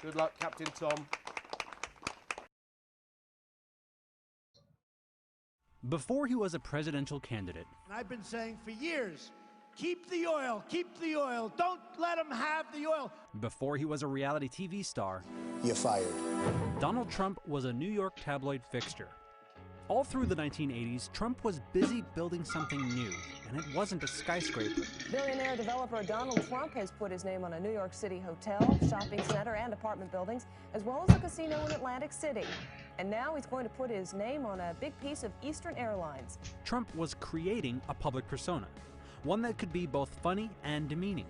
Good luck, Captain Tom. Before he was a presidential candidate, and I've been saying for years, keep the oil, don't let them have the oil. Before he was a reality TV star, you're fired. Donald Trump was a New York tabloid fixture. All through the 1980s, Trump was busy building something new, and it wasn't a skyscraper. Billionaire developer Donald Trump has put his name on a New York City hotel, shopping center, and apartment buildings, as well as a casino in Atlantic City. And now he's going to put his name on a big piece of Eastern Airlines. Trump was creating a public persona, one that could be both funny and demeaning,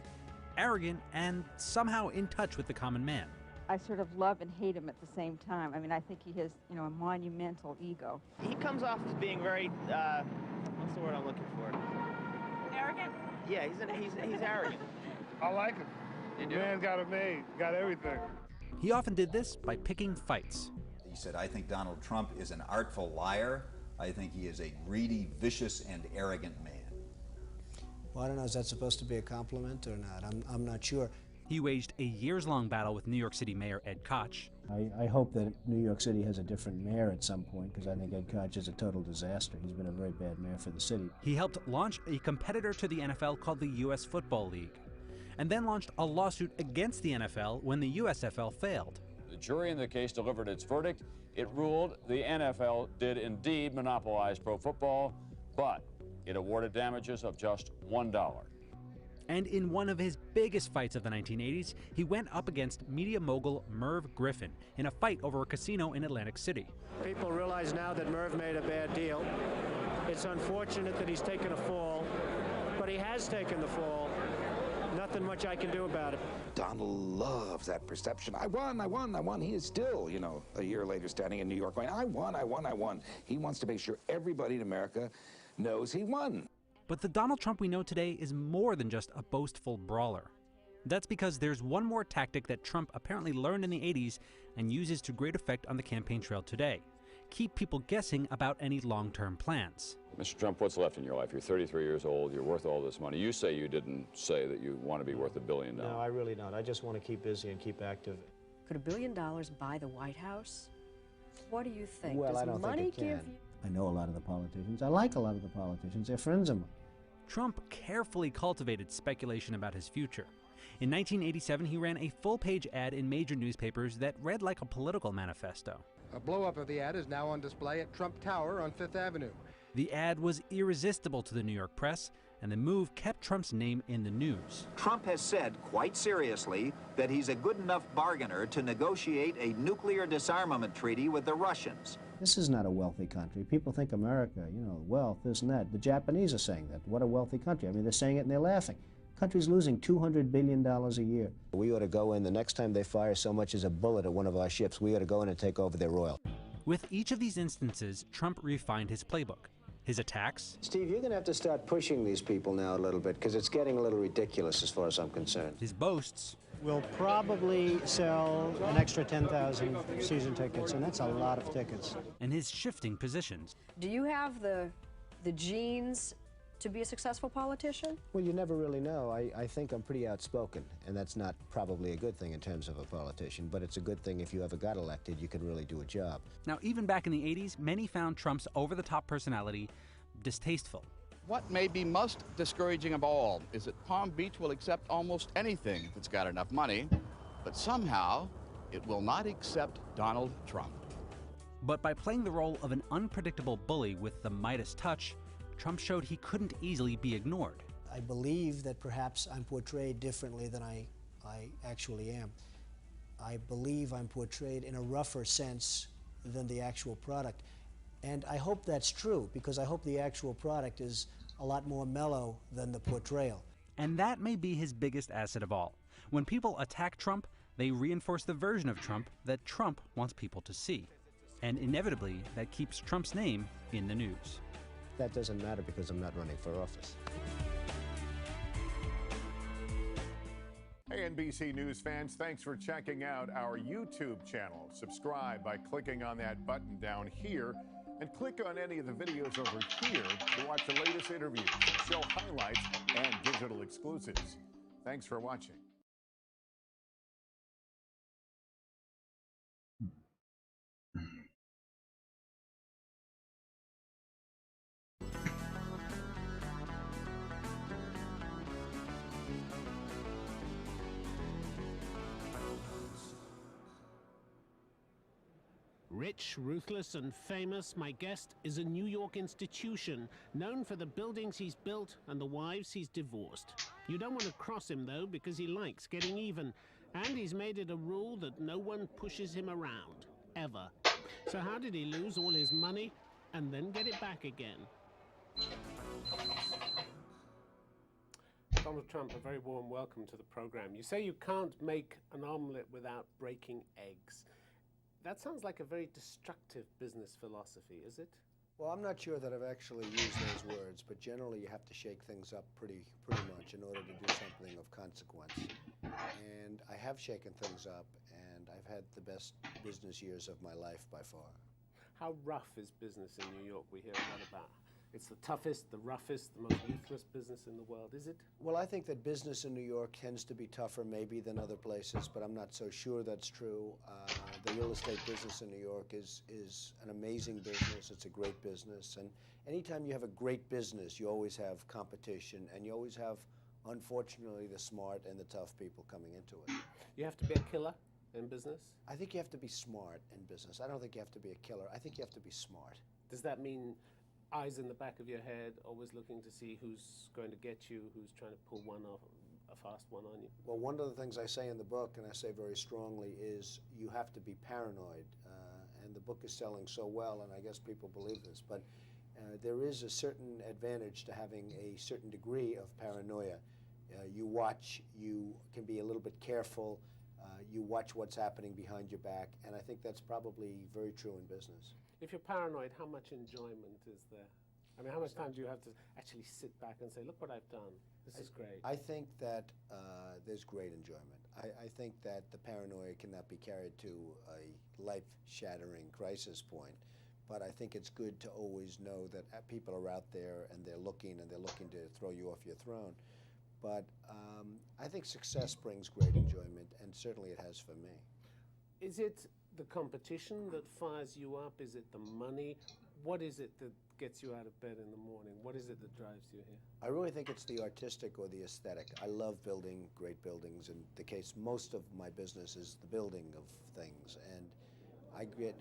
arrogant and somehow in touch with the common man. I sort of love and hate him at the same time. I mean, I think he has, a monumental ego. He comes off as being very, what's the word I'm looking for? Arrogant? Yeah, he's arrogant. I like him. You do? Man's got it made, got everything. He often did this by picking fights. He said, I think Donald Trump is an artful liar. I think he is a greedy, vicious, and arrogant man. Well, I don't know, is that supposed to be a compliment or not? I'm not sure. He waged a years-long battle with New York City Mayor Ed Koch. I hope that New York City has a different mayor at some point, because I think Ed Koch is a total disaster. He's been a very bad mayor for the city. He helped launch a competitor to the NFL called the U.S. Football League, and then launched a lawsuit against the NFL when the USFL failed. The jury in the case delivered its verdict. It ruled the NFL did indeed monopolize pro football, but it awarded damages of just $1. And in one of his biggest fights of the 1980s, he went up against media mogul Merv Griffin in a fight over a casino in Atlantic City. People realize now that Merv made a bad deal. It's unfortunate that he's taken a fall, but he has taken the fall. Nothing much I can do about it. Donald loves that perception. I won. He is still, a year later standing in New York going, I won. He wants to make sure everybody in America knows he won. But the Donald Trump we know today is more than just a boastful brawler. That's because there's one more tactic that Trump apparently learned in the 80s and uses to great effect on the campaign trail today. Keep people guessing about any long-term plans. Mr. Trump, what's left in your life? You're 33 years old. You're worth all this money. You say you didn't say that you want to be worth $1 billion. No, I really don't. I just want to keep busy and keep active. Could $1 billion buy the White House? What do you think? Well, Does I don't money think it can. give you... I know a lot of the politicians. I like a lot of the politicians. They're friends of mine. Trump carefully cultivated speculation about his future. In 1987, he ran a full-page ad in major newspapers that read like a political manifesto. A blow-up of the ad is now on display at Trump Tower on Fifth Avenue. The ad was irresistible to the New York press, and the move kept Trump's name in the news. Trump has said quite seriously that he's a good enough bargainer to negotiate a nuclear disarmament treaty with the Russians. This is not a wealthy country. People think America, wealth, this and that. The Japanese are saying that. What a wealthy country. I mean, they're saying it and they're laughing. The country's losing $200 billion a year. We ought to go in, the next time they fire so much as a bullet at one of our ships, we ought to go in and take over their oil. With each of these instances, Trump refined his playbook. His attacks. Steve, you're going to have to start pushing these people now a little bit, because it's getting a little ridiculous as far as I'm concerned. His boasts. We'll probably sell an extra 10,000 season tickets, and that's a lot of tickets. And his shifting positions. Do you have the genes to be a successful politician? Well, you never really know. I think I'm pretty outspoken, and that's not probably a good thing in terms of a politician, but it's a good thing if you ever got elected, you could really do a job. Now, even back in the 80s, many found Trump's over-the-top personality distasteful. What may be most discouraging of all is that Palm Beach will accept almost anything if it's got enough money, but somehow it will not accept Donald Trump. But by playing the role of an unpredictable bully with the Midas touch, Trump showed he couldn't easily be ignored. I believe that perhaps I'm portrayed differently than I actually am. I believe I'm portrayed in a rougher sense than the actual product. And I hope that's true, because I hope the actual product is a lot more mellow than the portrayal. And that may be his biggest asset of all. When people attack Trump, they reinforce the version of Trump that Trump wants people to see. And inevitably, that keeps Trump's name in the news. That doesn't matter because I'm not running for office. Hey, NBC News fans, thanks for checking out our YouTube channel. Subscribe by clicking on that button down here, and click on any of the videos over here to watch the latest interviews, show highlights, and digital exclusives. Thanks for watching. Rich, ruthless, and famous, my guest is a New York institution, known for the buildings he's built and the wives he's divorced. You don't want to cross him, though, because he likes getting even, and he's made it a rule that no one pushes him around, ever. So how did he lose all his money and then get it back again? Donald Trump, a very warm welcome to the program. You say you can't make an omelette without breaking eggs. That sounds like a very destructive business philosophy, is it? Well, I'm not sure that I've actually used those words, but generally you have to shake things up pretty much in order to do something of consequence. And I have shaken things up, and I've had the best business years of my life by far. How rough is business in New York? We hear a lot about. It's the toughest, the roughest, the most ruthless business in the world, is it? Well, I think that business in New York tends to be tougher maybe than other places, but I'm not so sure that's true. The real estate business in New York is an amazing business. It's a great business. And anytime you have a great business, you always have competition, and you always have, unfortunately, the smart and the tough people coming into it. You have to be a killer in business? I think you have to be smart in business. I don't think you have to be a killer. I think you have to be smart. Does that mean eyes in the back of your head, always looking to see who's going to get you, who's trying to pull one off, a fast one on you? Well, one of the things I say in the book, and I say very strongly, is you have to be paranoid. And the book is selling so well, and I guess people believe this, but there is a certain advantage to having a certain degree of paranoia. You watch, you can be a little bit careful, you watch what's happening behind your back, and I think that's probably very true in business. If you're paranoid, how much enjoyment is there? I mean, how much time do you have to actually sit back and say, look what I've done, this is great? I think that there's great enjoyment. I think that the paranoia cannot be carried to a life-shattering crisis point, but I think it's good to always know that people are out there and they're looking to throw you off your throne. But I think success brings great enjoyment, and certainly it has for me. Is it the competition that fires you up? Is it the money? What is it that gets you out of bed in the morning? What is it that drives you here? I really think it's the artistic or the aesthetic. I love building great buildings. In the case, most of my business is the building of things, and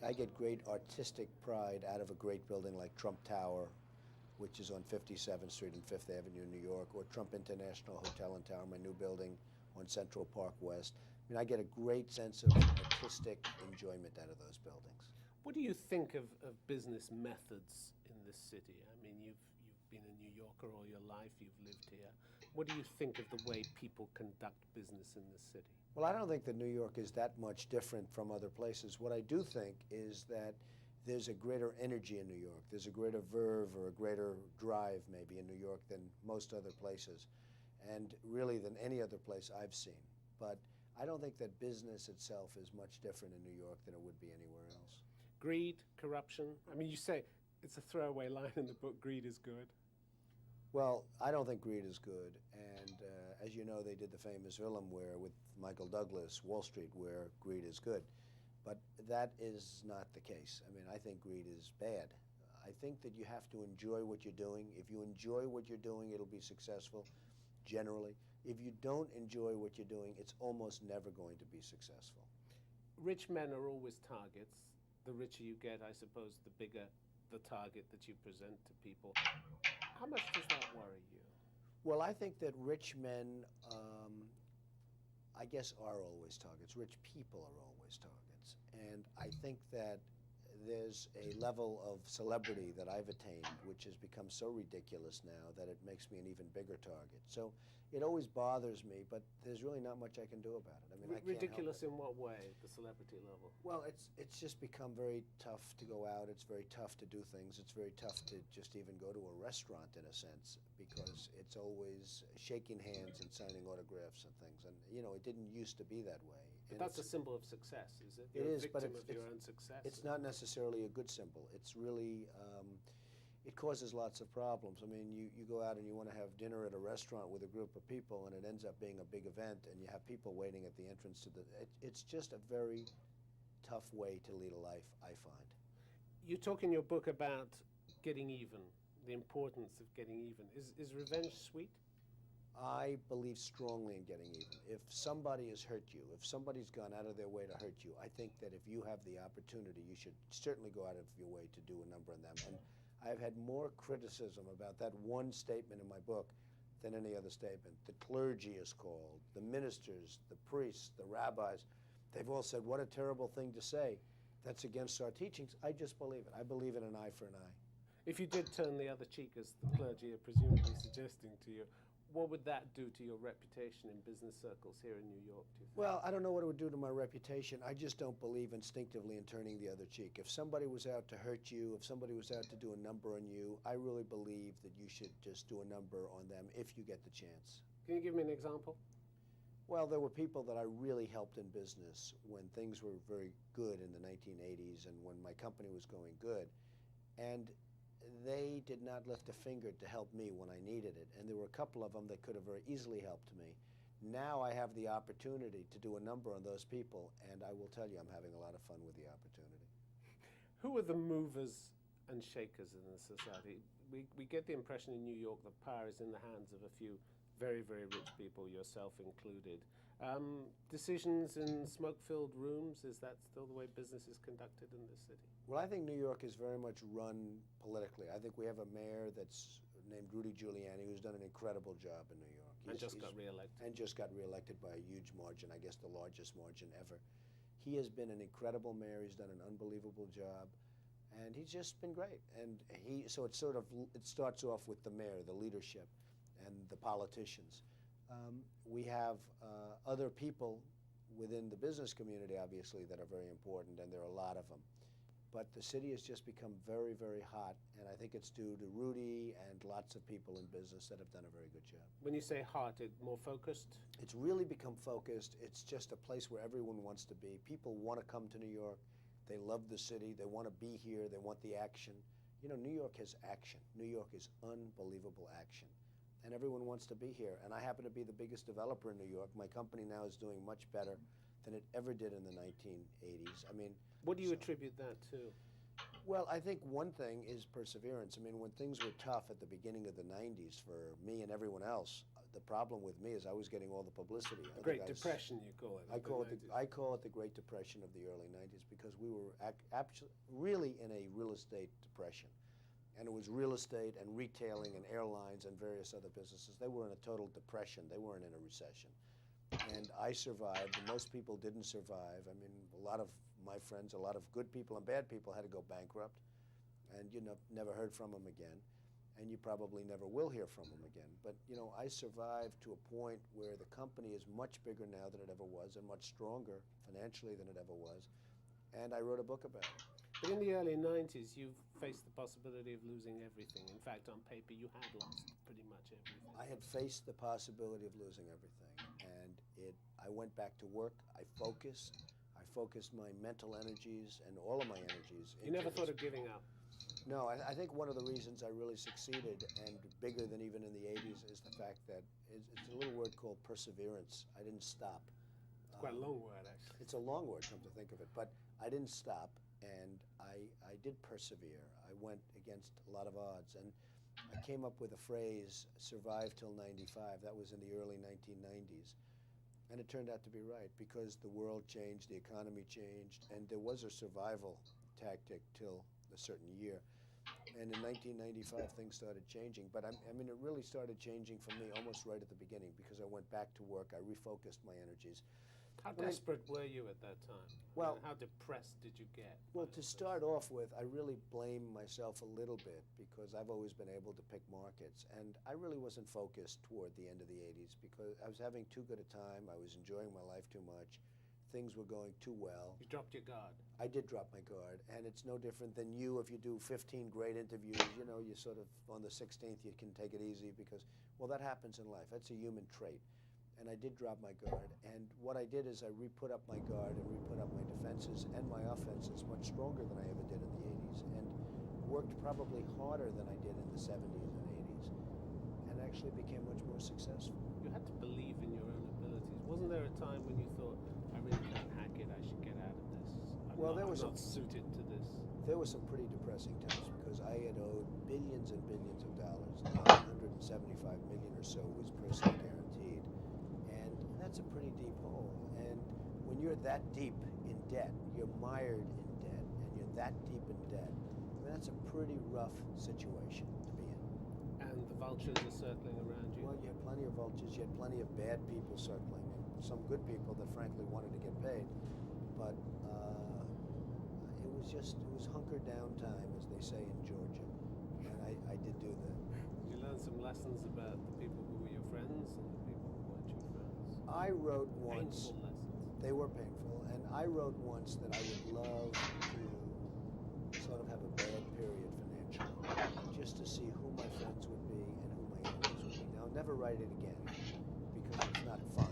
I get great artistic pride out of a great building like Trump Tower, which is on 57th Street and 5th Avenue in New York, or Trump International Hotel and Tower, my new building on Central Park West. I mean, I get a great sense of artistic enjoyment out of those buildings. What do you think of business methods in this city? I mean, you've been a New Yorker all your life, you've lived here. What do you think of the way people conduct business in this city? Well, I don't think that New York is that much different from other places. What I do think is that there's a greater energy in New York. There's a greater verve or a greater drive maybe in New York than most other places, and really than any other place I've seen. But I don't think that business itself is much different in New York than it would be anywhere else. Greed, corruption. I mean, you say, it's a throwaway line in the book, greed is good. Well, I don't think greed is good, and as you know, they did the famous film where with Michael Douglas, Wall Street, where greed is good. But that is not the case. I mean, I think greed is bad. I think that you have to enjoy what you're doing. If you enjoy what you're doing, it'll be successful, generally. If you don't enjoy what you're doing, it's almost never going to be successful. Rich men are always targets. The richer you get, I suppose, the bigger the target that you present to people. How much does that worry you? Well, I think that rich men, I guess, are always targets. Rich people are always targets. And I think that there's a level of celebrity that I've attained which has become so ridiculous now that it makes me an even bigger target. So it always bothers me, but there's really not much I can do about it. I mean, I can't ridiculous help it. in what way, the celebrity level? Well, it's just become very tough to go out. It's very tough to do things. It's very tough to just even go to a restaurant in a sense, because it's always shaking hands and signing autographs and things. And, you know, it didn't used to be that way. But that's a symbol of success, is it? It You're is, a but victim of your own success. it's not necessarily a good symbol. It's really, it causes lots of problems. I mean, you go out and you want to have dinner at a restaurant with a group of people, and it ends up being a big event, and you have people waiting at the entrance to the. It's just a very tough way to lead a life, I find. You talk in your book about getting even, the importance of getting even. Is revenge sweet? I believe strongly in getting even. If somebody has hurt you, if somebody's gone out of their way to hurt you, I think that if you have the opportunity, you should certainly go out of your way to do a number on them. And I've had more criticism about that one statement in my book than any other statement. The clergy is called, the ministers, the priests, the rabbis. They've all said, what a terrible thing to say. That's against our teachings. I just believe it. I believe in an eye for an eye. If you did turn the other cheek, as the clergy are presumably suggesting to you, what would that do to your reputation in business circles here in New York, do you think? Well, I don't know what it would do to my reputation. I just don't believe instinctively in turning the other cheek. If somebody was out to hurt you, if somebody was out to do a number on you, I really believe that you should just do a number on them if you get the chance. Can you give me an example? Well, there were people that I really helped in business when things were very good in the 1980s and when my company was going good. And they did not lift a finger to help me when I needed it. And there were a couple of them that could have very easily helped me. Now I have the opportunity to do a number on those people, and I will tell you I'm having a lot of fun with the opportunity. Who are the movers and shakers in the society? We get the impression in New York that power is in the hands of a few very, very rich people, yourself included. Decisions in smoke-filled rooms, is that still the way business is conducted in this city? Well, I think New York is very much run politically. I think we have a mayor that's named Rudy Giuliani who's done an incredible job in New York. And just got reelected. And just got reelected by a huge margin, I guess the largest margin ever. He has been an incredible mayor. He's done an unbelievable job. And he's just been great. And so it starts off with the mayor, the leadership, and the politicians. We have other people within the business community, obviously, that are very important, and there are a lot of them. But the city has just become very, very hot, and I think it's due to Rudy and lots of people in business that have done a very good job. When you say hot, it's more focused? It's really become focused. It's just a place where everyone wants to be. People want to come to New York. They love the city. They want to be here. They want the action. You know, New York has action. New York is unbelievable action. And everyone wants to be here. And I happen to be the biggest developer in New York. My company now is doing much better than it ever did in the 1980s. I mean, what do you attribute that to? Well, I think one thing is perseverance. I mean, when things were tough at the beginning of the 90s for me and everyone else, the problem with me is I was getting all the publicity. The Great Depression, you call it. I call it the Great Depression of the early 90s because we were really in a real estate depression. And it was real estate and retailing and airlines and various other businesses. They were in a total depression. They weren't in a recession. And I survived, and most people didn't survive. I mean, a lot of my friends, a lot of good people and bad people had to go bankrupt, and you never heard from them again, and you probably never will hear from them again. But, you know, I survived to a point where the company is much bigger now than it ever was and much stronger financially than it ever was, and I wrote a book about it. But in the early 90s, you faced the possibility of losing everything. In fact, on paper, you had lost pretty much everything. I had faced the possibility of losing everything, and I went back to work. I focused my mental energies and all of my energies. You never thought of giving up? No, I think one of the reasons I really succeeded, and bigger than even in the 80s, is the fact that it's a little word called perseverance. I didn't stop. It's quite a long word, actually. It's a long word, come to think of it, but I didn't stop, and I did persevere. I went against a lot of odds, and I came up with a phrase, survive till 95. That was in the early 1990s. And it turned out to be right because the world changed, the economy changed, and there was a survival tactic till a certain year. And in 1995, things started changing. But I mean, it really started changing for me almost right at the beginning because I went back to work. I refocused my energies. How desperate were you at that time? Well, how depressed did you get? Well, to start off with, I really blame myself a little bit because I've always been able to pick markets. And I really wasn't focused toward the end of the 80s because I was having too good a time. I was enjoying my life too much. Things were going too well. You dropped your guard. I did drop my guard. And it's no different than you if you do 15 great interviews. You know, you sort of, on the 16th, you can take it easy because, well, that happens in life. That's a human trait. And I did drop my guard. And what I did is I re-put up my guard and re-put up my defenses and my offenses much stronger than I ever did in the 80s, and worked probably harder than I did in the 70s and 80s, and actually became much more successful. You had to believe in your own abilities. Wasn't there a time when you thought, I really can't hack it, I should get out of this? I'm not suited to this. There were some pretty depressing times because I had owed billions and billions of dollars. 175 million or so was personally guaranteed. And that's a pretty deep hole. And when you're that deep in debt, you're mired in debt, and you're that deep in debt, that's a pretty rough situation to be in. And the vultures are circling around you? Well, you had plenty of vultures, you had plenty of bad people circling, and some good people that frankly wanted to get paid. But it was hunker down time, as they say in Georgia. And I did do that. Did you learn some lessons about the people who were your friends and the people who weren't your friends? I wrote once. Painful lessons. They were painful, and I wrote once that I would love to sort of have a bad period financially, just to see who my friends would be and who my enemies would be. Now, I'll never write it again because it's not fun.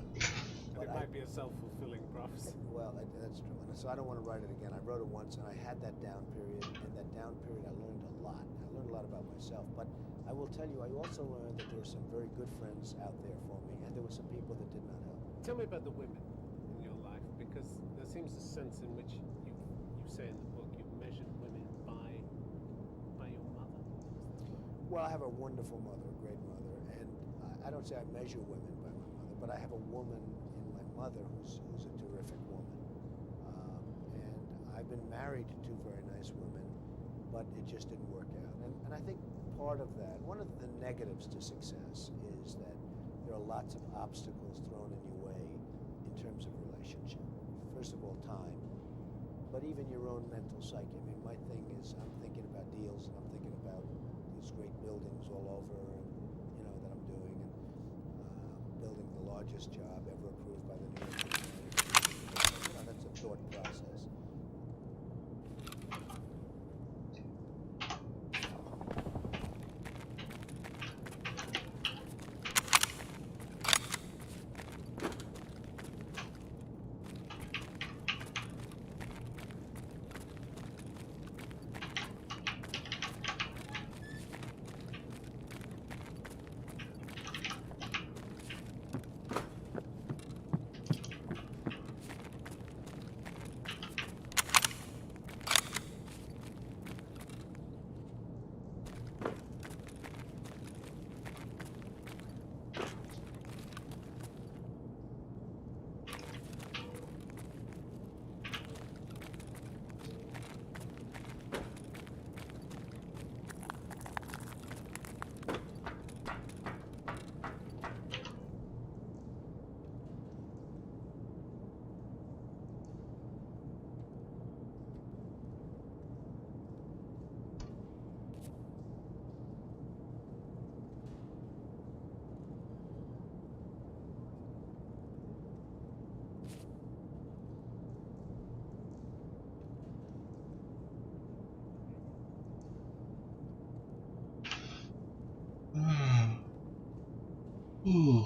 But it might be a self-fulfilling prophecy. Well, that's true. And so I don't want to write it again. I wrote it once, and I had that down period. In that down period, I learned a lot. I learned a lot about myself. But I will tell you, I also learned that there were some very good friends out there for me, and there were some people that did not help. Tell me about the women in your life, because there seems a sense in which you say in the book you've measured women by your mother. Well, I have a wonderful mother, a great mother, and I don't say I measure women by my mother, but I have a woman in my mother who's a terrific woman. And I've been married to two very nice women, but it just didn't work out. And I think part of that, one of the negatives to success is that there are lots of obstacles thrown in your way in terms of relationship. First of all, time, but even your own mental psyche. I mean, my thing is I'm thinking about deals, and I'm thinking about these great buildings all over, and, that I'm doing, and building the largest job ever approved by the New York City. That's a thought process. Ooh.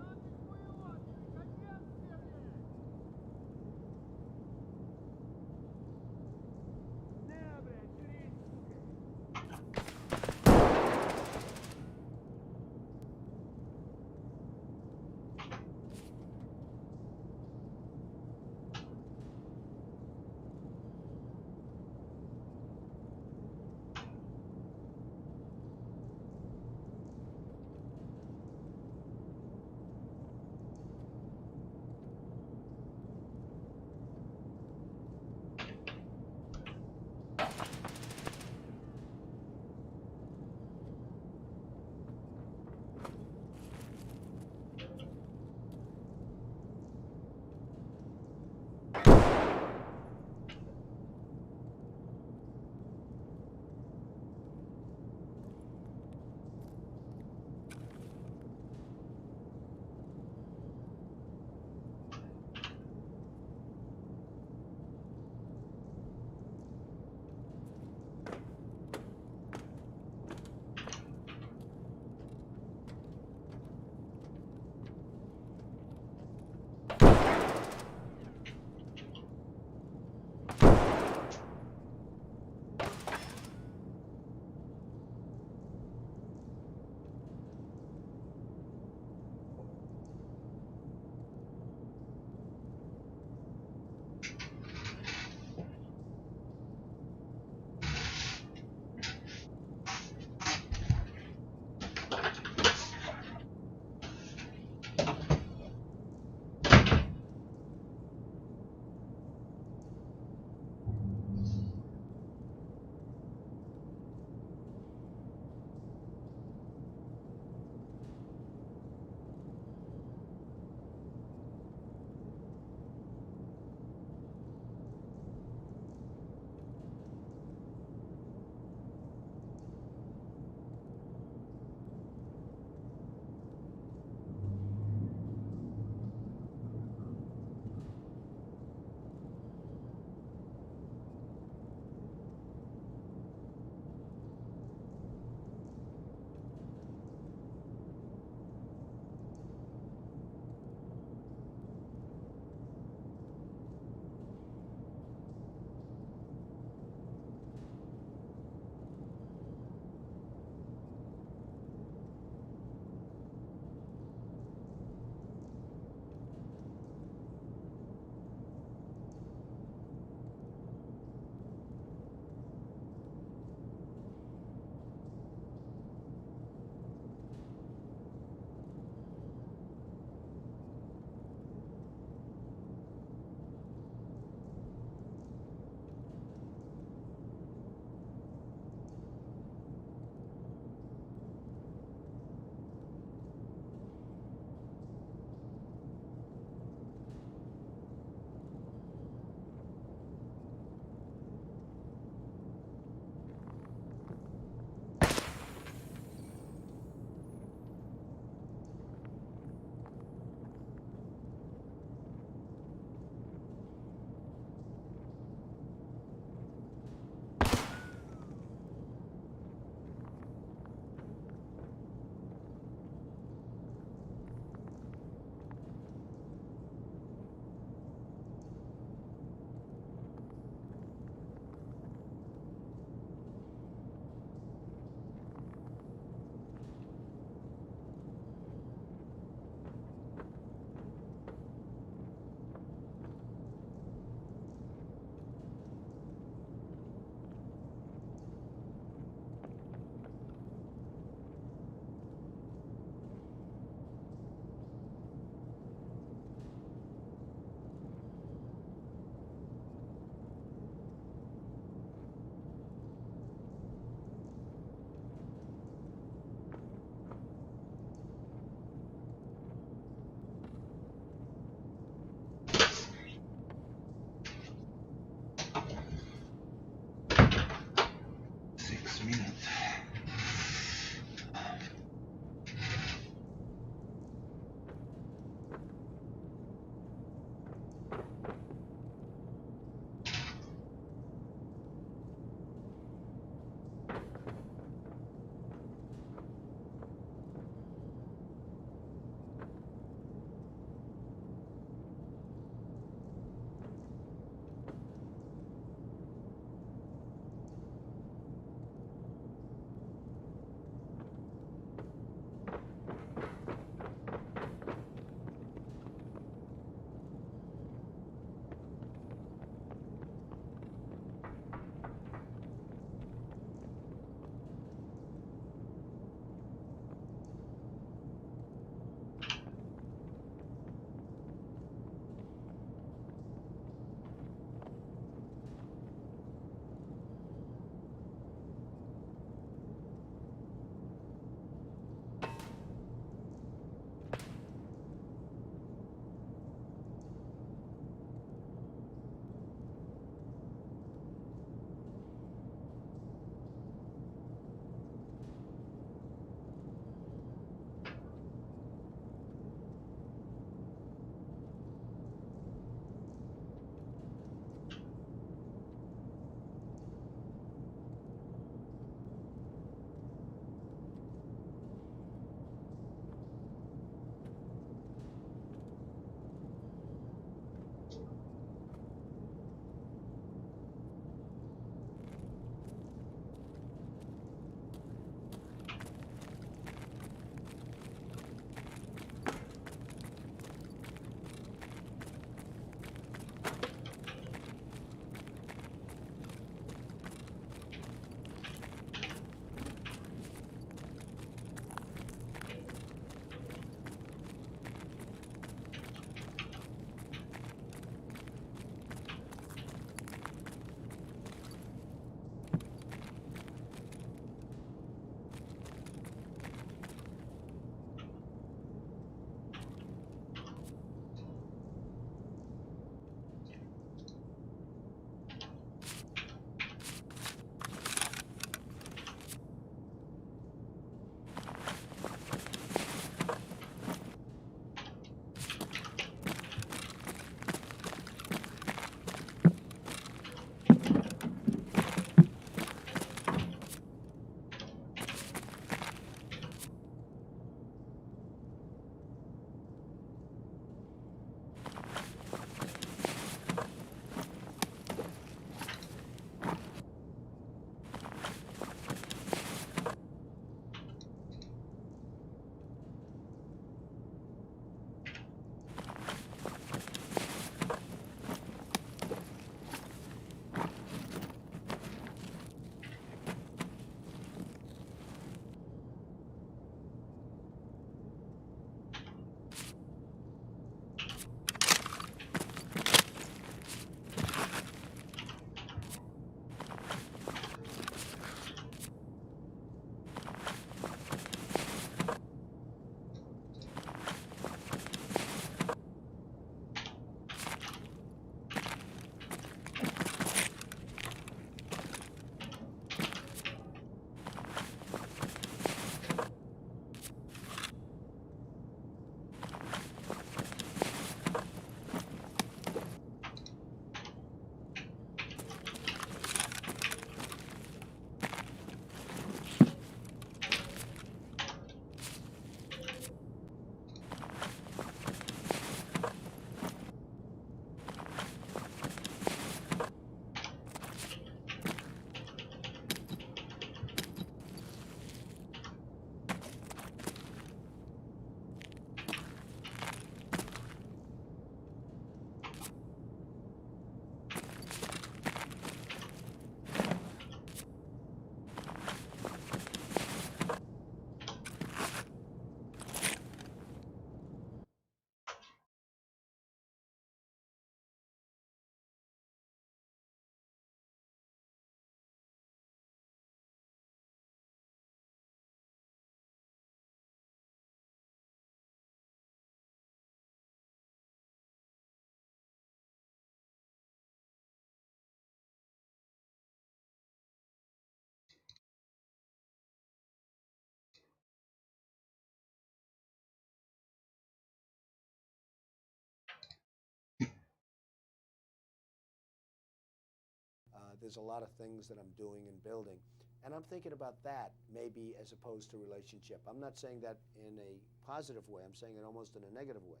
there's a lot of things that I'm doing and building. And I'm thinking about that maybe as opposed to relationship. I'm not saying that in a positive way. I'm saying it almost in a negative way,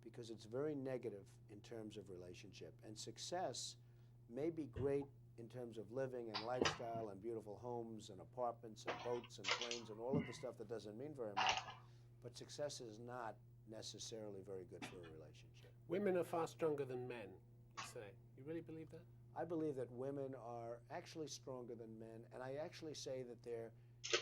because it's very negative in terms of relationship. And success may be great in terms of living and lifestyle and beautiful homes and apartments and boats and planes and all of the stuff that doesn't mean very much. But success is not necessarily very good for a relationship. Women are far stronger than men, you say. You really believe that? I believe that women are actually stronger than men, and I actually say that they're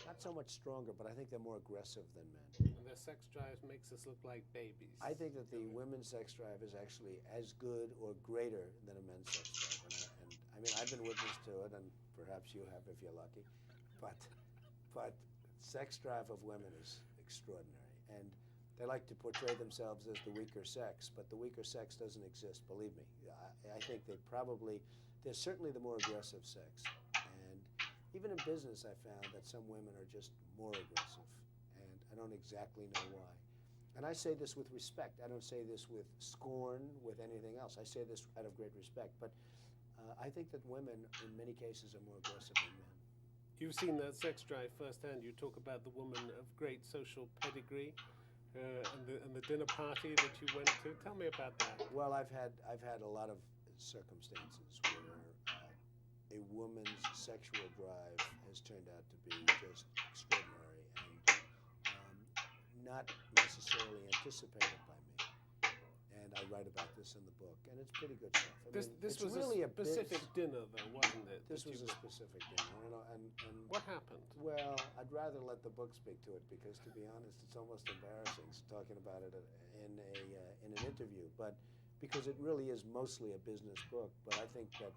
not so much stronger, but I think they're more aggressive than men. And their sex drive makes us look like babies. I think that the women's sex drive is actually as good or greater than a men's sex drive. And I mean, I've been witness to it, and perhaps you have if you're lucky, but sex drive of women is extraordinary. And they like to portray themselves as the weaker sex, but the weaker sex doesn't exist, believe me. I think they're certainly the more aggressive sex. And even in business, I found that some women are just more aggressive, and I don't exactly know why. And I say this with respect. I don't say this with scorn, with anything else. I say this out of great respect. But I think that women, in many cases, are more aggressive than men. You've seen that sex drive firsthand. You talk about the woman of great social pedigree. And the dinner party that you went to. Tell me about that. Well, I've had a lot of circumstances where a woman's sexual drive has turned out to be just extraordinary and not necessarily anticipated by me. And I write about this in the book, and it's pretty good stuff. This was really a specific dinner, though, wasn't it? This was a specific dinner. And what happened? Well, I'd rather let the book speak to it, because, to be honest, it's almost embarrassing talking about it in an interview. But because it really is mostly a business book, but I think that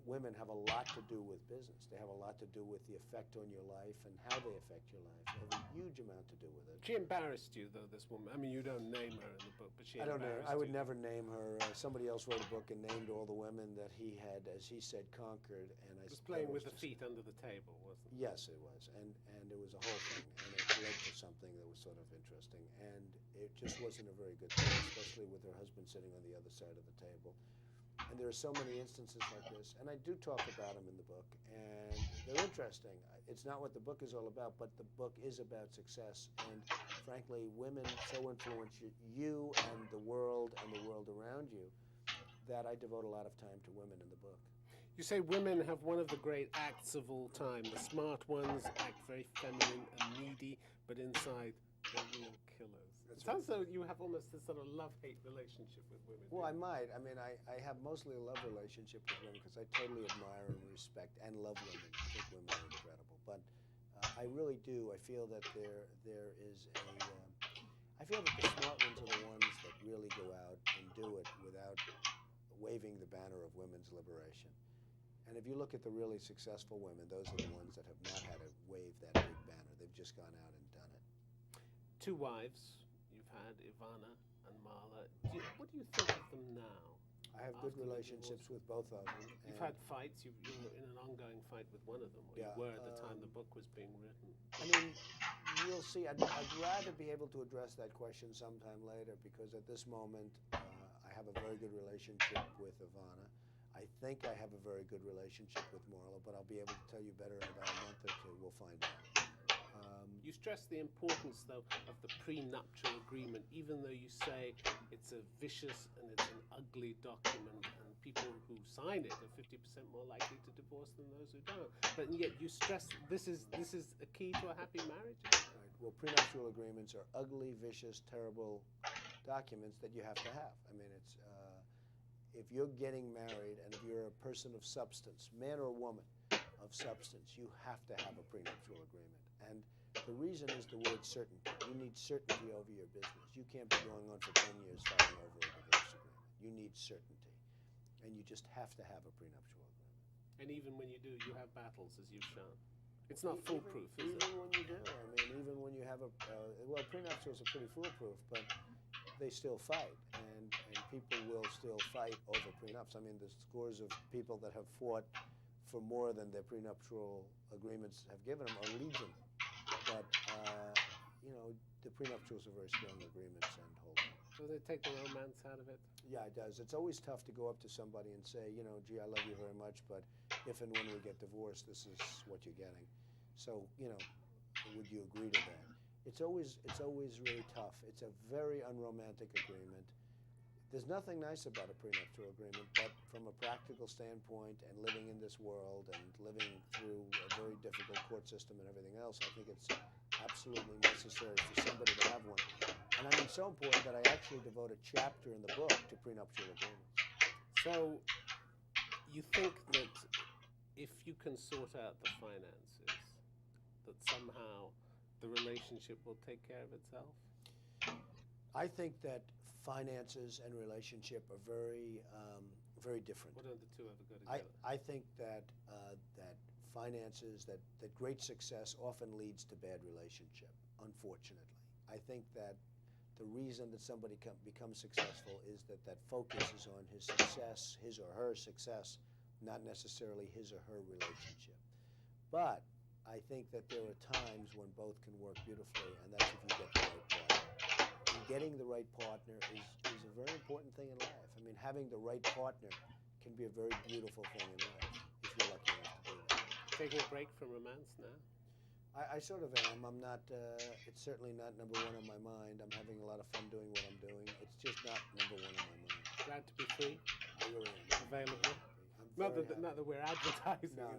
women have a lot to do with business. They have a lot to do with the effect on your life and how they affect your life. They have a huge amount to do with it. She embarrassed you, though, this woman. I mean, you don't name her in the book, but she embarrassed you. I would never name her. Somebody else wrote a book and named all the women that he had, as he said, conquered. And I was playing with the feet under the table, wasn't it? Yes, it was. And it was a whole thing. And it led to something that was sort of interesting. And it just wasn't a very good thing, especially with her husband sitting on the other side of the table. And there are so many instances like this, and I do talk about them in the book, and they're interesting. It's not what the book is all about, but the book is about success, and frankly, women so influence you and the world around you that I devote a lot of time to women in the book. You say women have one of the great acts of all time. The smart ones act very feminine and needy, but inside they're real killers. It sounds like you have almost this sort of love-hate relationship with women. Well, I might. I mean, I have mostly a love relationship with women because I totally admire and respect and love women. I think women are incredible. But I really do. I feel that there is I feel that the smart ones are the ones that really go out and do it without waving the banner of women's liberation. And if you look at the really successful women, those are the ones that have not had to wave that big banner. They've just gone out and done it. 2 wives. You've had Ivana and Marla. What do you think of them now? I have good relationships with both of them. You've had fights. You're in an ongoing fight with one of them, or you were at the time the book was being written. I mean, you'll see. I'd rather be able to address that question sometime later, because at this moment, I have a very good relationship with Ivana. I think I have a very good relationship with Marla, but I'll be able to tell you better in about a month or two. We'll find out. You stress the importance, though, of the prenuptial agreement, even though you say it's a vicious and it's an ugly document, and people who sign it are 50% more likely to divorce than those who don't. But yet you stress this is a key to a happy marriage. Right. Well, prenuptial agreements are ugly, vicious, terrible documents that you have to have. I mean, it's if you're getting married and if you're a person of substance, man or woman of substance, you have to have a prenuptial agreement. And the reason is the word certainty. You need certainty over your business. You can't be going on for 10 years fighting over a divorce agreement. You need certainty. And you just have to have a prenuptial agreement. And even when you do, you have battles, as you've shown. It's not foolproof, is it? Even when you do. I mean, even when you have well, prenuptials are pretty foolproof, but they still fight. And people will still fight over prenups. I mean, the scores of people that have fought for more than their prenuptial agreements have given them are legion. But, the prenuptials are very strong agreements and hold on. Does it take the romance out of it? Yeah, it does. It's always tough to go up to somebody and say, you know, gee, I love you very much, but if and when we get divorced, this is what you're getting. So, you know, would you agree to that? It's always really tough. It's a very unromantic agreement. There's nothing nice about a prenuptial agreement, but from a practical standpoint and living in this world and living through a very difficult court system and everything else, I think it's absolutely necessary for somebody to have one. And I mean, so important that I actually devote a chapter in the book to prenuptial agreements. So, you think that if you can sort out the finances, that somehow the relationship will take care of itself? I think that finances and relationship are very, very different. What don't the two ever go together? I think that that finances, that great success often leads to bad relationship, unfortunately. I think that the reason that somebody becomes successful is that that focus is on his success, his or her success, not necessarily his or her relationship. But I think that there are times when both can work beautifully, and that's if you get the right partner. And getting the right partner is a very important thing in life. I mean, having the right partner can be a very beautiful thing in life, if you're lucky enough to do that. Taking a break from romance now? I sort of am. I'm not, it's certainly not number one on my mind. I'm having a lot of fun doing what I'm doing. It's just not number one on my mind. Glad to be free? I really am. Available? Not that we're advertising. No,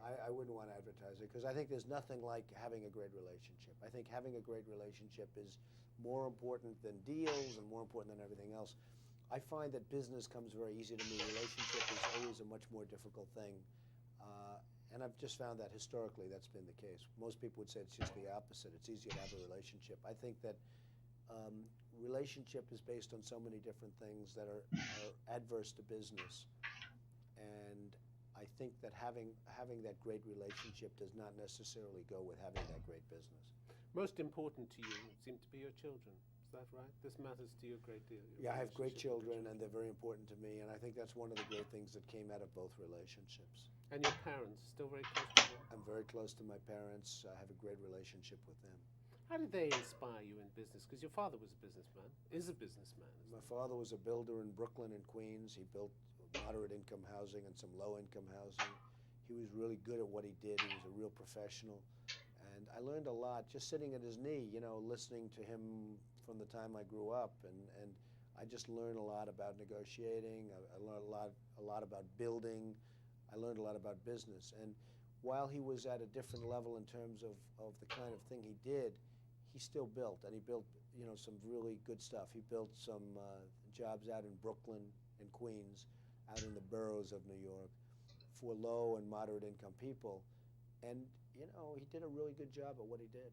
I wouldn't want to advertise it, because I think there's nothing like having a great relationship. I think having a great relationship is more important than deals and more important than everything else. I find that business comes very easy to me. Relationship is always a much more difficult thing. And I've just found that historically that's been the case. Most people would say it's just the opposite. It's easier to have a relationship. I think that relationship is based on so many different things that are adverse to business. And I think that having that great relationship does not necessarily go with having that great business. Most important to you seem to be your children. Is that right? This matters to you a great deal. Yeah, I have great children, and they're very important to me, and I think that's one of the great things that came out of both relationships. And your parents, still very close to them? I'm very close to my parents. I have a great relationship with them. How did they inspire you in business? Because your father was a businessman, is a businessman. My father was a builder in Brooklyn and Queens. He built moderate income housing and some low income housing. He was really good at what he did. He was a real professional. And I learned a lot just sitting at his knee, you know, listening to him from the time I grew up. And I just learned a lot about negotiating. I learned a lot about building. I learned a lot about business. And while he was at a different level in terms of the kind of thing he did, he still built. And he built, you know, some really good stuff. He built some jobs out in Brooklyn and Queens, out in the boroughs of New York, for low and moderate income people. And, you know, he did a really good job at what he did.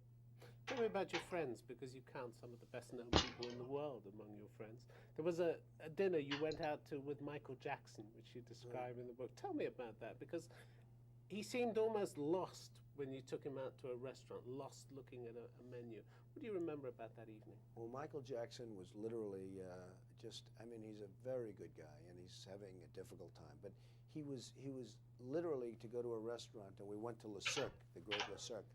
Tell me about your friends, because you count some of the best known people in the world among your friends. There was a dinner you went out to with Michael Jackson, which you describe in the book. Tell me about that, because he seemed almost lost when you took him out to a restaurant, lost looking at a menu. What do you remember about that evening? Well, Michael Jackson was literally I mean, he's a very good guy, and he's having a difficult time. But he was literally to go to a restaurant, and we went to Le Cirque, the great Le Cirque,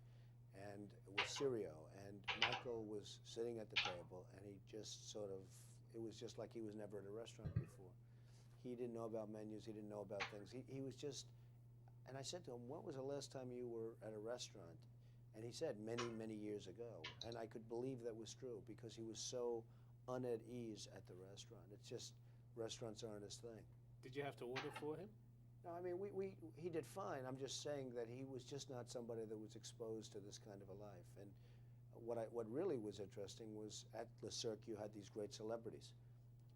and with Sirio, and Michael was sitting at the table, and he just sort of, it was just like he was never at a restaurant before. He didn't know about menus, he didn't know about things. He was just, and I said to him, when was the last time you were at a restaurant? And he said, many, many years ago. And I could believe that was true, because he was so at ease at the restaurant. It's just, restaurants aren't his thing. Did you have to order for him? No, I mean, he did fine. I'm just saying that he was just not somebody that was exposed to this kind of a life. And what really was interesting was at Le Cirque, you had these great celebrities,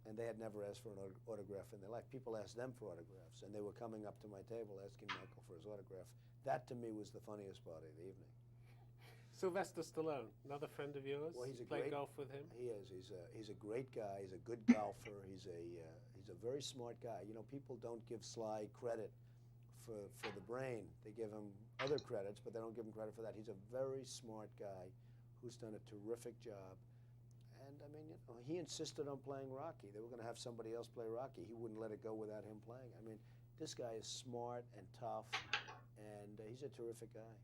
and they had never asked for an autograph in their life. People asked them for autographs, and they were coming up to my table asking Michael for his autograph. That, to me, was the funniest part of the evening. Sylvester Stallone, another friend of yours. Well, he's a Play great golf with him. He is. He's a great guy. He's a good golfer. He's a very smart guy. You know, people don't give Sly credit for the brain. They give him other credits, but they don't give him credit for that. He's a very smart guy who's done a terrific job. And I mean, you know, he insisted on playing Rocky. They were going to have somebody else play Rocky. He wouldn't let it go without him playing. I mean, this guy is smart and tough, and he's a terrific guy.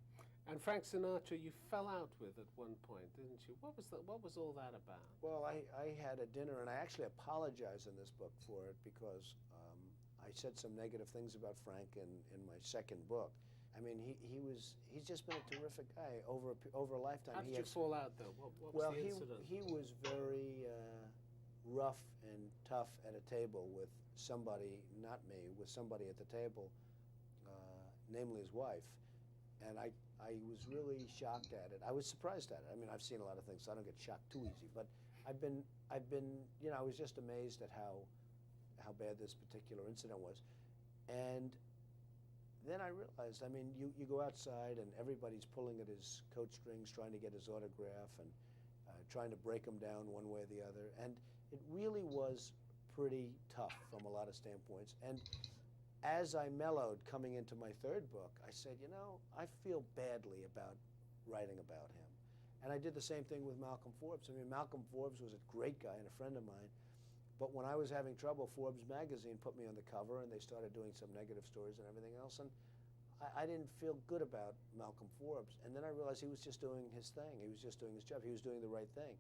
And Frank Sinatra, you fell out with at one point, didn't you? What was that? What was all that about? Well, I had a dinner, and I actually apologize in this book for it because I said some negative things about Frank in my second book. I mean, he's just been a terrific guy over a lifetime. How did you fall out, though? What was the incident? He was very rough and tough at a table with somebody, not me, with somebody at the table, namely his wife. And I was really shocked at it. I was surprised at it. I mean, I've seen a lot of things, so I don't get shocked too easy. But I've been, you know, I was just amazed at how bad this particular incident was. And then I realized, I mean, you go outside and everybody's pulling at his coat strings, trying to get his autograph and trying to break him down one way or the other. And it really was pretty tough from a lot of standpoints. And as I mellowed coming into my third book, I said, you know, I feel badly about writing about him. And I did the same thing with Malcolm Forbes. I mean, Malcolm Forbes was a great guy and a friend of mine. But when I was having trouble, Forbes magazine put me on the cover and they started doing some negative stories and everything else. And I didn't feel good about Malcolm Forbes. And then I realized he was just doing his thing. He was just doing his job. He was doing the right thing.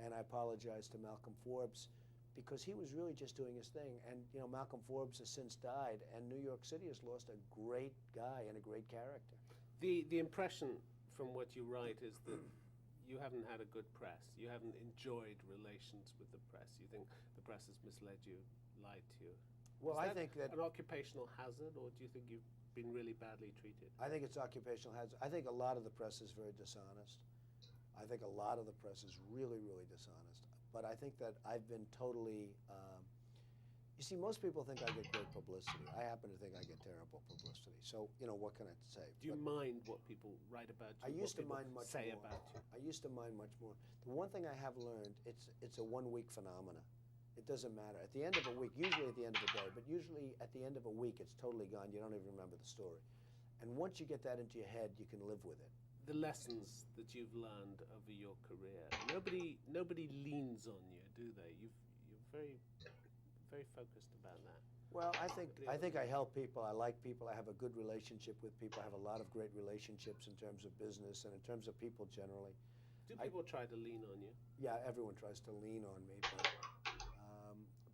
And I apologized to Malcolm Forbes because he was really just doing his thing. And, you know, Malcolm Forbes has since died, and New York City has lost a great guy and a great character. The impression from what you write is that you haven't had a good press. You haven't enjoyed relations with the press. You think the press has misled you, lied to you. Well, I think that an occupational hazard, or do you think you've been really badly treated? I think it's occupational hazard. I think a lot of the press is very dishonest. I think a lot of the press is really, really dishonest. But I think that I've been totally, you see, most people think I get great publicity. I happen to think I get terrible publicity. So, you know, what can I say? Do you mind what people write about you? I used to mind much say more. about you? I used to mind much more. The one thing I have learned, it's a one-week phenomena. It doesn't matter. At the end of a week, usually at the end of a day, but usually at the end of a week, it's totally gone. You don't even remember the story. And once you get that into your head, you can live with it. The lessons that you've learned over your career, nobody leans on you, do they? You're very focused about that. Well, I think I help people. I like people. I have a good relationship with people. I have a lot of great relationships in terms of business and in terms of people generally. Do people try to lean on you? Yeah, everyone tries to lean on me,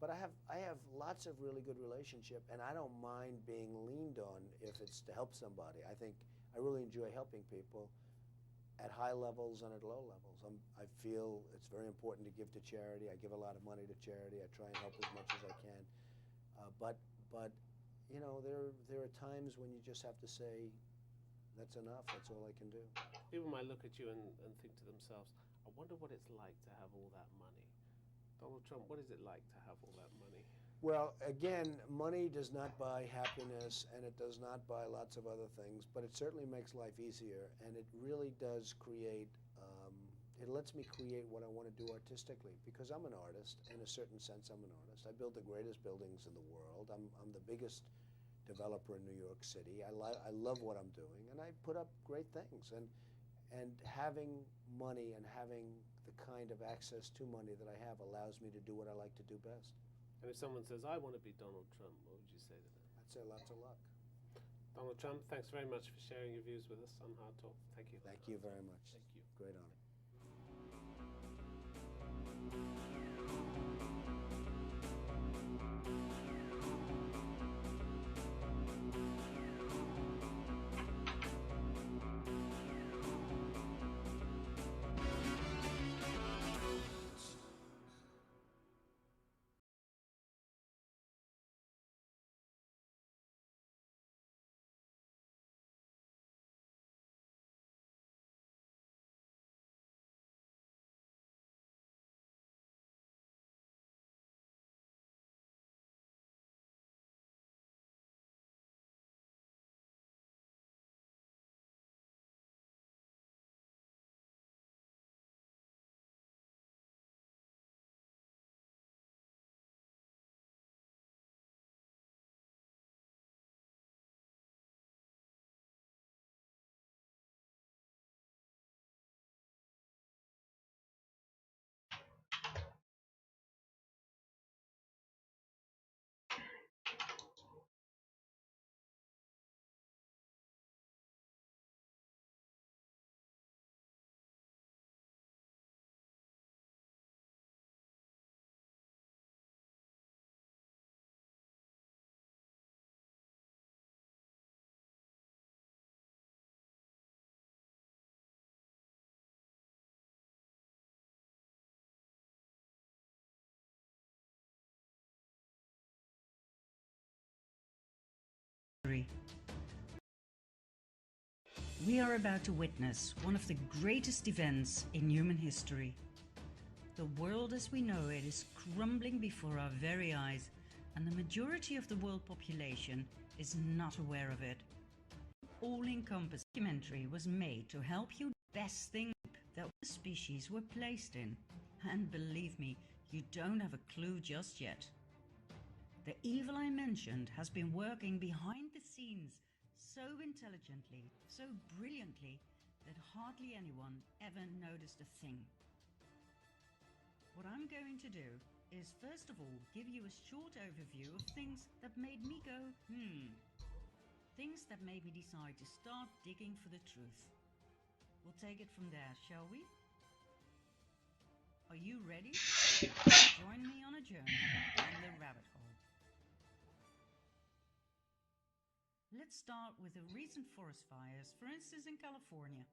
but I have lots of really good relationship, and I don't mind being leaned on if it's to help somebody. I think I really enjoy helping people at high levels and at low levels. I feel it's very important to give to charity. I give a lot of money to charity. I try and help as much as I can. But you know, there are times when you just have to say, that's enough. That's all I can do. People might look at you and think to themselves, I wonder what it's like to have all that money. Donald Trump, what is it like to have all that money? Well, again, money does not buy happiness, and it does not buy lots of other things, but it certainly makes life easier, and it really does create, it lets me create what I want to do artistically, because I'm an artist. In a certain sense, I'm an artist. I build the greatest buildings in the world. I'm the biggest developer in New York City. I love what I'm doing, and I put up great things. And having money and having the kind of access to money that I have allows me to do what I like to do best. And if someone says, I want to be Donald Trump, what would you say to them? I'd say lots of luck. Donald Trump, thanks very much for sharing your views with us on Hard Talk. Thank you. Thank you very much. Thank you. Great honor. history. We are about to witness one of the greatest events in human history. The world as we know it is crumbling before our very eyes, and the majority of the world population is not aware of it. All-encompassing documentary was made to help you best thing that the species were placed in. And believe me, you don't have a clue just yet. The evil I mentioned has been working behind the scenes so intelligently, so brilliantly, that hardly anyone ever noticed a thing. What I'm going to do is first of all give you a short overview of things that made me go, things that made me decide to start digging for the truth. We'll take it from there, shall we? Are you ready? Join me on a journey down the rabbit hole. Let's start with the recent forest fires, for instance in California.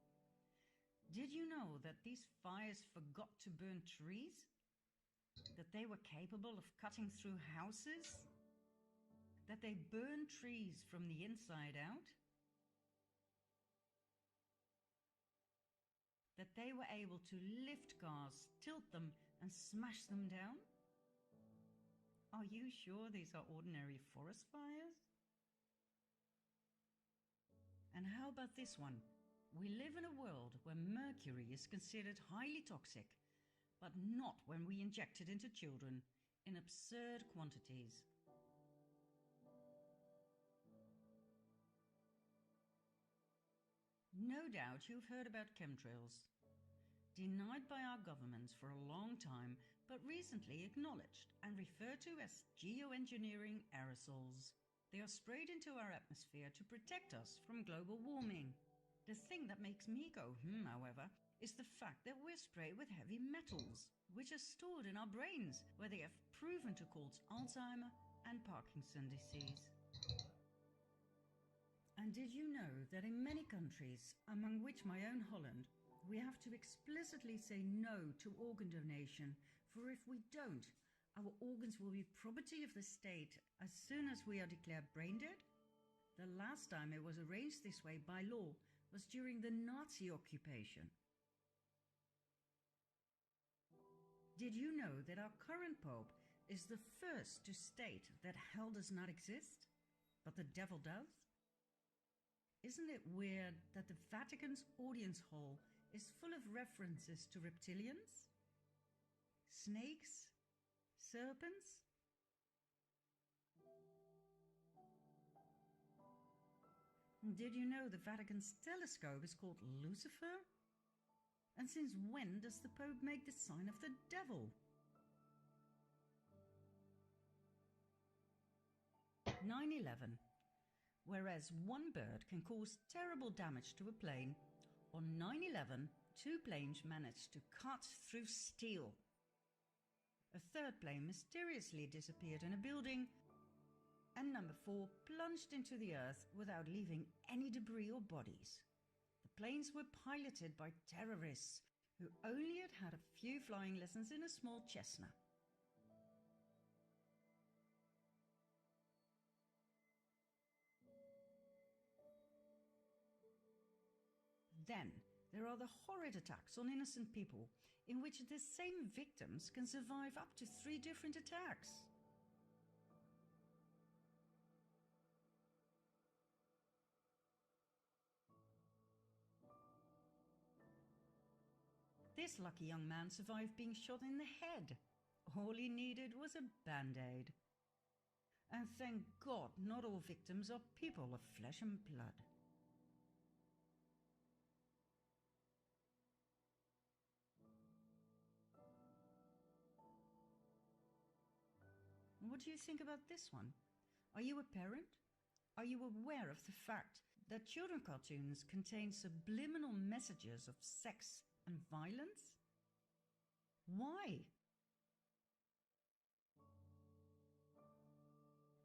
Did you know that these fires forgot to burn trees? That they were capable of cutting through houses? That they burn trees from the inside out? That they were able to lift cars, tilt them, and smash them down? Are you sure these are ordinary forest fires? And how about this one? We live in a world where mercury is considered highly toxic, but not when we inject it into children in absurd quantities. No doubt you've heard about chemtrails. Denied by our governments for a long time, but recently acknowledged and referred to as geoengineering aerosols. They are sprayed into our atmosphere to protect us from global warming. The thing that makes me go however, is the fact that we're sprayed with heavy metals, which are stored in our brains, where they have proven to cause Alzheimer and Parkinson's disease. And did you know that in many countries, among which my own Holland, we have to explicitly say no to organ donation, for if we don't, our organs will be property of the state as soon as we are declared brain dead? The last time it was arranged this way by law was during the Nazi occupation. Did you know that our current Pope is the first to state that hell does not exist, but the devil does? Isn't it weird that the Vatican's audience hall is full of references to reptilians, snakes, serpents? Did you know the Vatican's telescope is called Lucifer? And since when does the Pope make the sign of the devil? 9/11. Whereas one bird can cause terrible damage to a plane, on 9/11, 2 planes managed to cut through steel. A third plane mysteriously disappeared in a building, and number 4 plunged into the earth without leaving any debris or bodies. The planes were piloted by terrorists who only had a few flying lessons in a small Cessna. Then there are the horrid attacks on innocent people, in which the same victims can survive up to 3 different attacks. This lucky young man survived being shot in the head. All he needed was a band-aid. And thank God not all victims are people of flesh and blood. What do you think about this one? Are you a parent? Are you aware of the fact that children cartoons contain subliminal messages of sex and violence? Why?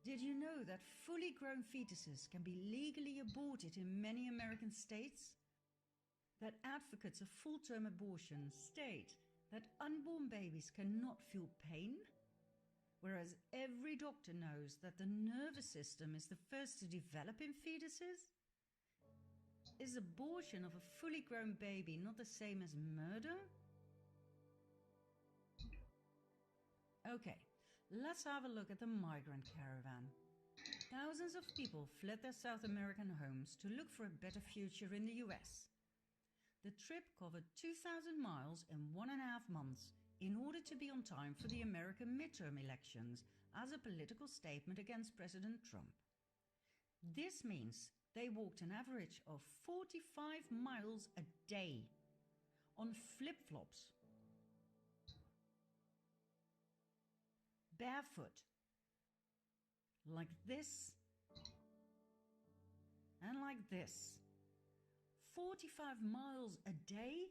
Did you know that fully grown fetuses can be legally aborted in many American states? That advocates of full-term abortion state that unborn babies cannot feel pain? whereas every doctor knows that the nervous system is the first to develop in fetuses? Is abortion of a fully grown baby not the same as murder? Okay, let's have a look at the migrant caravan. Thousands of people fled their South American homes to look for a better future in the US. The trip covered 2,000 miles in 1.5 months in order to be on time for the American midterm elections as a political statement against President Trump. This means they walked an average of 45 miles a day on flip-flops, barefoot, like this and like this. 45 miles a day?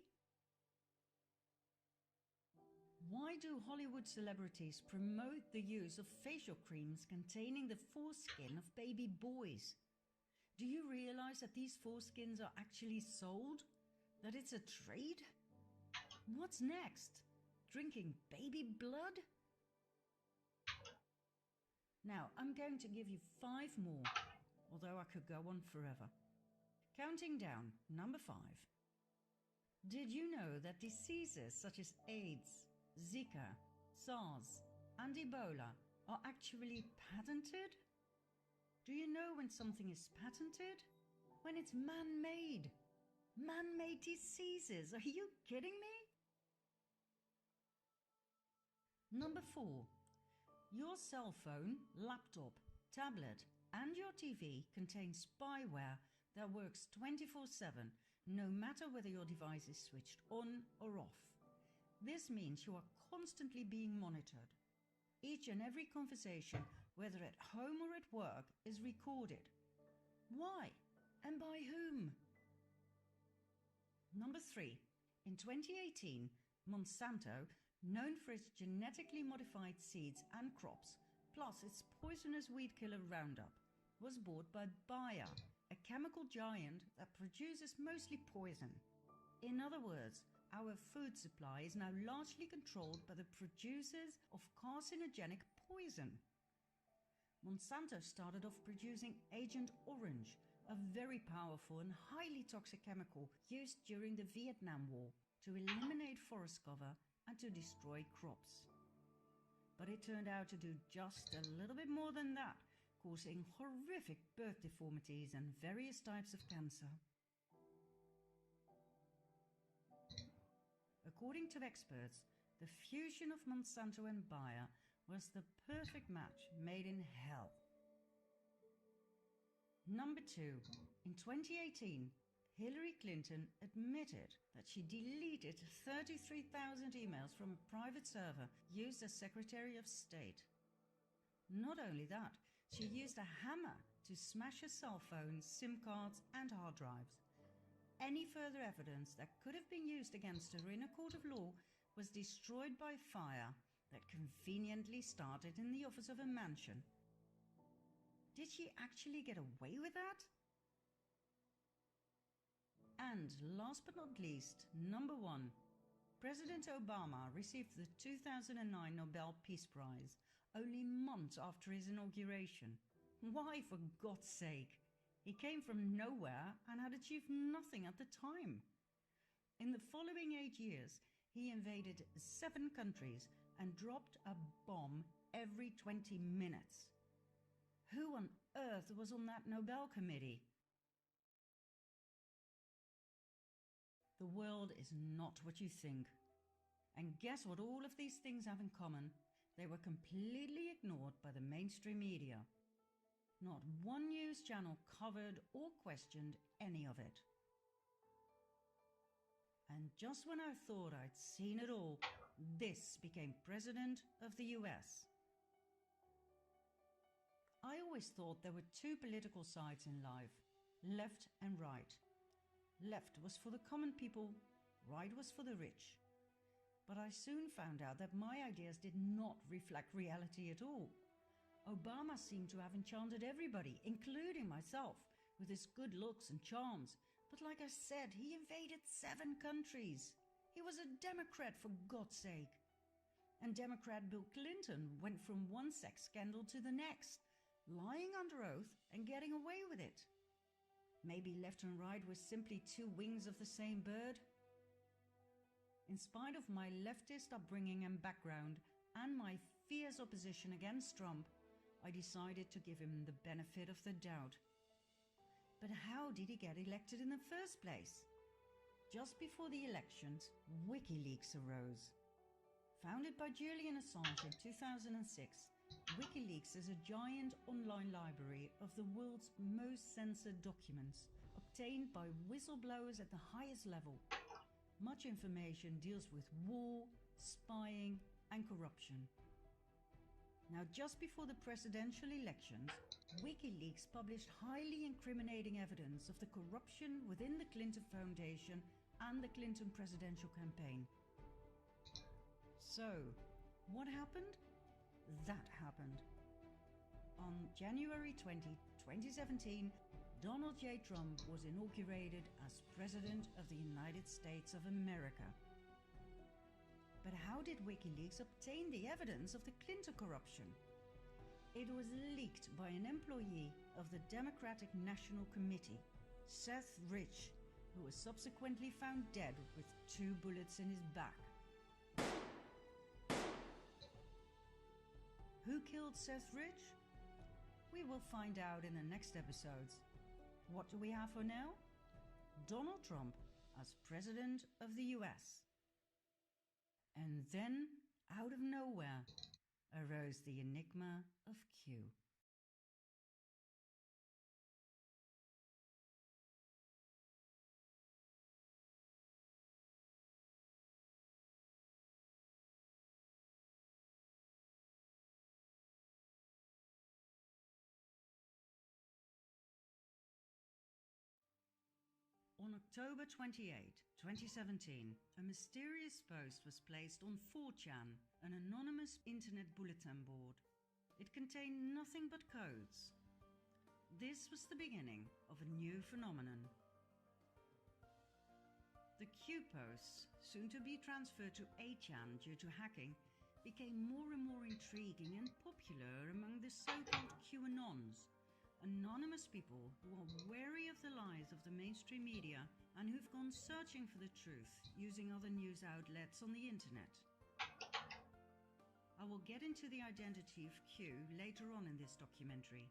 Why do Hollywood celebrities promote the use of facial creams containing the foreskin of baby boys? Do you realize that these foreskins are actually sold? That it's a trade? What's next? Drinking baby blood? Now, I'm going to give you 5 more, although I could go on forever. Counting down, number 5. Did you know that diseases such as AIDS, Zika, SARS, and Ebola are actually patented? Do you know when something is patented? When it's man-made. Man-made diseases. Are you kidding me? Number 4. Your cell phone, laptop, tablet, and your TV contain spyware that works 24/7, no matter whether your device is switched on or off. This means you are constantly being monitored. Each and every conversation, whether at home or at work, is recorded. Why? And by whom? Number 3. In 2018, Monsanto, known for its genetically modified seeds and crops, plus its poisonous weed killer Roundup, was bought by Bayer, a chemical giant that produces mostly poison. In other words, our food supply is now largely controlled by the producers of carcinogenic poison. Monsanto started off producing Agent Orange, a very powerful and highly toxic chemical used during the Vietnam War to eliminate forest cover and to destroy crops. But it turned out to do just a little bit more than that, causing horrific birth deformities and various types of cancer. According to experts, the fusion of Monsanto and Bayer was the perfect match made in hell. Number 2. In 2018, Hillary Clinton admitted that she deleted 33,000 emails from a private server used as Secretary of State. Not only that, she used a hammer to smash her cell phones, SIM cards, and hard drives. Any further evidence that could have been used against her in a court of law was destroyed by fire that conveniently started in the office of a mansion. Did she actually get away with that? And last but not least, number 1. President Obama received the 2009 Nobel Peace Prize only months after his inauguration. Why, for God's sake? He came from nowhere and had achieved nothing at the time. In the following 8 years, he invaded 7 countries and dropped a bomb every 20 minutes. Who on earth was on that Nobel committee? The world is not what you think. And guess what all of these things have in common? They were completely ignored by the mainstream media. Not one news channel covered or questioned any of it. And just when I thought I'd seen it all, this became President of the US. I always thought there were 2 political sides in life, left and right. Left was for the common people, right was for the rich. But I soon found out that my ideas did not reflect reality at all. Obama seemed to have enchanted everybody, including myself, with his good looks and charms. But like I said, he invaded 7 countries. He was a Democrat, for God's sake. And Democrat Bill Clinton went from one sex scandal to the next, lying under oath and getting away with it. Maybe left and right were simply two wings of the same bird? In spite of my leftist upbringing and background, and my fierce opposition against Trump, I decided to give him the benefit of the doubt. But how did he get elected in the first place? Just before the elections, WikiLeaks arose. Founded by Julian Assange in 2006, WikiLeaks is a giant online library of the world's most censored documents, obtained by whistleblowers at the highest level. Much information deals with war, spying, and corruption. Now, just before the presidential elections, WikiLeaks published highly incriminating evidence of the corruption within the Clinton Foundation and the Clinton presidential campaign. So, what happened? That happened. On January 20, 2017, Donald J. Trump was inaugurated as President of the United States of America. But how did WikiLeaks obtain the evidence of the Clinton corruption? It was leaked by an employee of the Democratic National Committee, Seth Rich, who was subsequently found dead with 2 bullets in his back. Who killed Seth Rich? We will find out in the next episodes. What do we have for now? Donald Trump as President of the US. And then, out of nowhere, arose the enigma of Q. On October 28, 2017, a mysterious post was placed on 4chan, an anonymous internet bulletin board. It contained nothing but codes. This was the beginning of a new phenomenon. The Q posts, soon to be transferred to 8chan due to hacking, became more and more intriguing and popular among the so-called QAnons, anonymous people who are wary of the lies of the mainstream media and who've gone searching for the truth using other news outlets on the internet. I will get into the identity of Q later on in this documentary.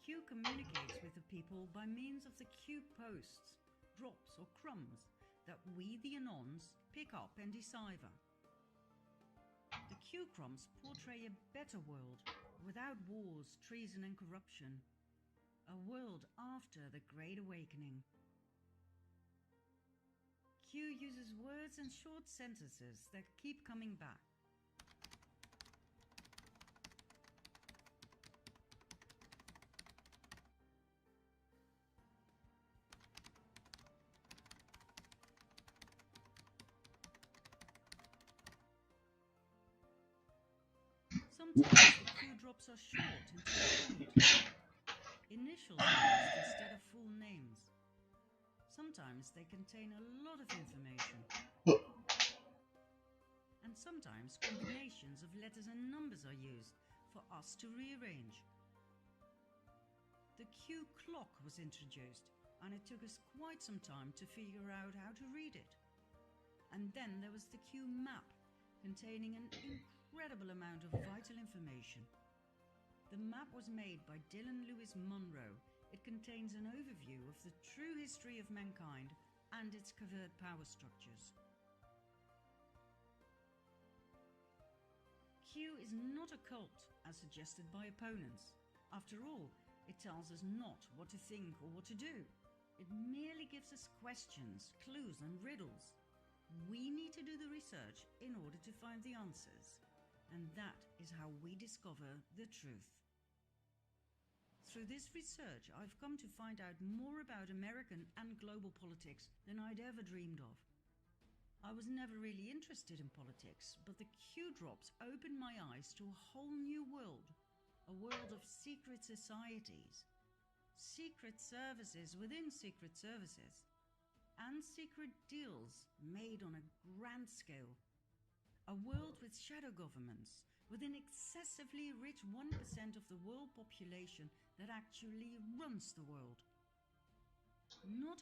Q communicates with the people by means of the Q posts, drops or crumbs that we, the Anons, pick up and decipher. The Q crumbs portray a better world, without wars, treason and corruption. A world after the Great Awakening. Q uses words and short sentences that keep coming back. Sometimes the Q drops are short and to the point. Initials are used instead of full names. Sometimes they contain a lot of information. And sometimes combinations of letters and numbers are used for us to rearrange. The Q clock was introduced, and it took us quite some time to figure out how to read it. And then there was the Q map, containing an incredible amount of vital information. The map was made by Dylan Lewis Monroe. It contains an overview of the true history of mankind and its covert power structures. Q is not a cult, as suggested by opponents. After all, it tells us not what to think or what to do. It merely gives us questions, clues and riddles. We need to do the research in order to find the answers. And that is how we discover the truth. Through this research, I've come to find out more about American and global politics than I'd ever dreamed of. I was never really interested in politics, but the Q drops opened my eyes to a whole new world. A world of secret societies, secret services within secret services, and secret deals made on a grand scale. A world with shadow governments, with an excessively rich 1% of the world population that actually runs the world. Not